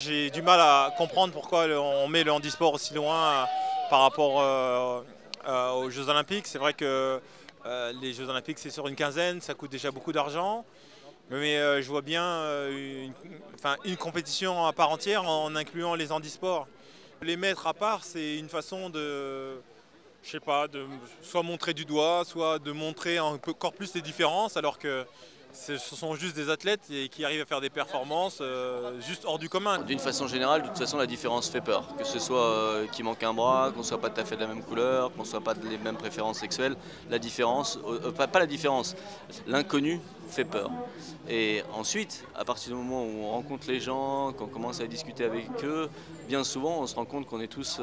J'ai du mal à comprendre pourquoi on met le handisport aussi loin par rapport aux Jeux Olympiques. C'est vrai que les Jeux Olympiques c'est sur une quinzaine, ça coûte déjà beaucoup d'argent. Mais je vois bien une compétition à part entière en incluant les handisports. Les mettre à part, c'est une façon de, je sais pas, de soit montrer du doigt, soit de montrer encore plus les différences, alors que ce sont juste des athlètes qui arrivent à faire des performances juste hors du commun. D'une façon générale, de toute façon, la différence fait peur. Que ce soit qu'il manque un bras, qu'on soit pas tout à fait de la même couleur, qu'on soit pas les mêmes préférences sexuelles, la différence, pas la différence, l'inconnu fait peur. Et ensuite, à partir du moment où on rencontre les gens, qu'on commence à discuter avec eux, bien souvent on se rend compte qu'on est tous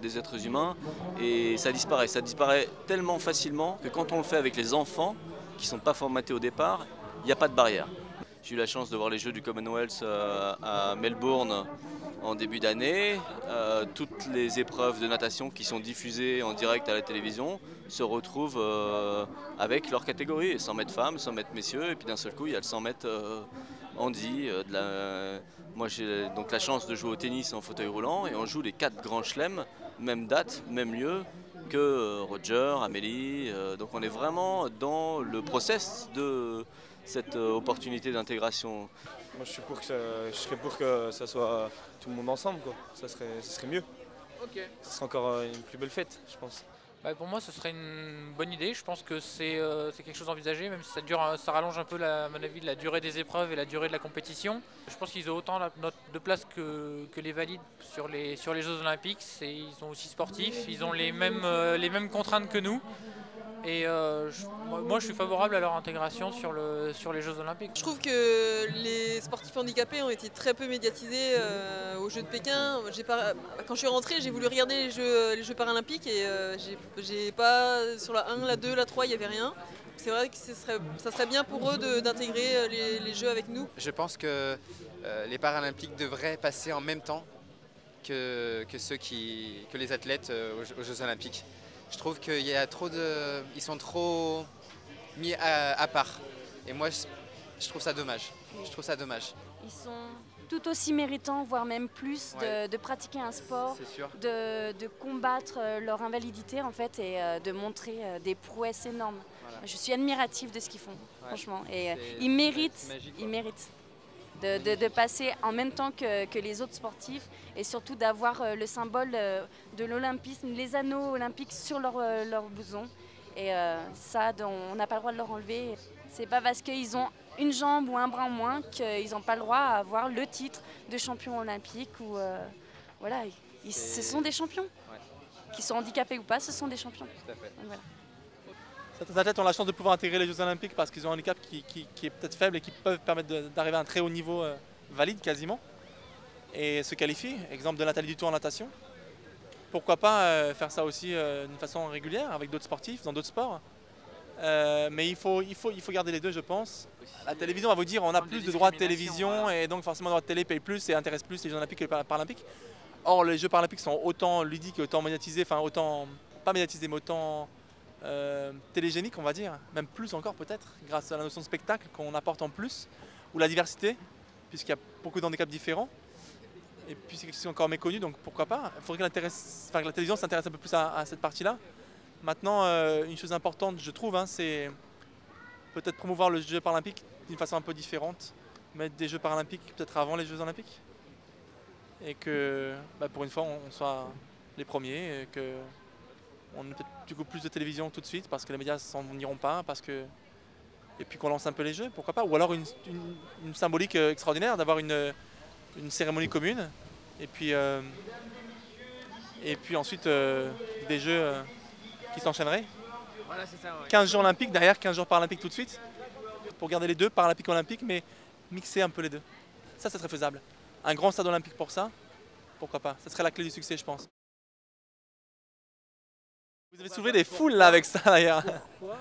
des êtres humains et ça disparaît. Ça disparaît tellement facilement que quand on le fait avec les enfants, qui ne sont pas formatés au départ, il n'y a pas de barrière. J'ai eu la chance de voir les Jeux du Commonwealth à Melbourne en début d'année. Toutes les épreuves de natation qui sont diffusées en direct à la télévision se retrouvent avec leur catégorie, 100 mètres femmes, 100 mètres messieurs, et puis d'un seul coup il y a le 100 mètres handi. Moi j'ai donc la chance de jouer au tennis en fauteuil roulant et on joue les 4 grands chelems, même date, même lieu que Roger, Amélie. Donc on est vraiment dans le process de cette opportunité d'intégration. Moi je serais pour que ça soit tout le monde ensemble quoi. Ça serait mieux. Ok. Ce serait encore une plus belle fête, je pense. Bah, pour moi, ce serait une bonne idée. Je pense que c'est quelque chose d'envisagé, même si ça rallonge un peu, à mon avis, la durée des épreuves et la durée de la compétition. Je pense qu'ils ont autant de place que les valides sur les Jeux Olympiques. Ils sont aussi sportifs, ils ont les mêmes contraintes que nous. Et moi, je suis favorable à leur intégration sur les Jeux Olympiques. Je trouve que les sportifs handicapés ont été très peu médiatisés aux Jeux de Pékin. Quand je suis rentrée, j'ai voulu regarder les Jeux paralympiques et j'ai pas sur la 1, la 2, la 3, il n'y avait rien. C'est vrai que ça serait bien pour eux d'intégrer les Jeux avec nous. Je pense que les Paralympiques devraient passer en même temps que les athlètes aux Jeux Olympiques. Je trouve qu'il y a ils sont trop mis à part. Et moi, je trouve ça dommage. Je trouve ça dommage. Ils sont tout aussi méritants, voire même plus, de pratiquer un sport, de combattre leur invalidité en fait, et de montrer des prouesses énormes. Voilà. Je suis admirative de ce qu'ils font, franchement. Et ils méritent. De passer en même temps que les autres sportifs et surtout d'avoir le symbole de l'olympisme, les anneaux olympiques sur leur blouson. Et ça, on n'a pas le droit de leur enlever. C'est pas parce qu'ils ont une jambe ou un bras en moins qu'ils n'ont pas le droit à avoir le titre de champion olympique. Voilà, ce sont des champions. Qu'ils soient handicapés ou pas, ce sont des champions. Tout à fait. Donc, voilà. Certains athlètes ont la chance de pouvoir intégrer les Jeux Olympiques parce qu'ils ont un handicap qui est peut-être faible et qui peuvent permettre d'arriver à un très haut niveau valide quasiment et se qualifient. Exemple de Nathalie Dutour en natation. Pourquoi pas faire ça aussi d'une façon régulière avec d'autres sportifs, dans d'autres sports. Mais il faut garder les deux, je pense. La télévision va vous dire on a plus de droits de télévision et donc forcément les droits de télé payent plus et intéressent plus les Jeux Olympiques que les Paralympiques. Or les Jeux Paralympiques sont autant ludiques et autant médiatisés, enfin autant, pas médiatisés mais autant télégénique on va dire, même plus encore peut-être, grâce à la notion de spectacle qu'on apporte en plus, ou la diversité, puisqu'il y a beaucoup d'handicaps différents, et puis c'est quelque chose encore méconnu, donc pourquoi pas. Il faudrait que la télévision s'intéresse un peu plus à cette partie-là. Maintenant, une chose importante, je trouve, c'est peut-être promouvoir le jeu paralympique d'une façon un peu différente, mettre des Jeux paralympiques peut-être avant les Jeux olympiques, et que pour une fois on soit les premiers, et que on a peut-être du coup plus de télévision tout de suite parce que les médias s'en iront pas, et puis qu'on lance un peu les jeux, pourquoi pas. Ou alors une symbolique extraordinaire d'avoir une cérémonie commune et puis ensuite des jeux qui s'enchaîneraient. Voilà, c'est ça, ouais. 15 jours olympiques derrière, 15 jours paralympiques tout de suite pour garder les deux, paralympiques et olympiques, mais mixer un peu les deux. Ça serait faisable. Un grand stade olympique pour ça, pourquoi pas. Ça serait la clé du succès, je pense. Vous avez soulevé des foules là avec ça d'ailleurs. Pourquoi ?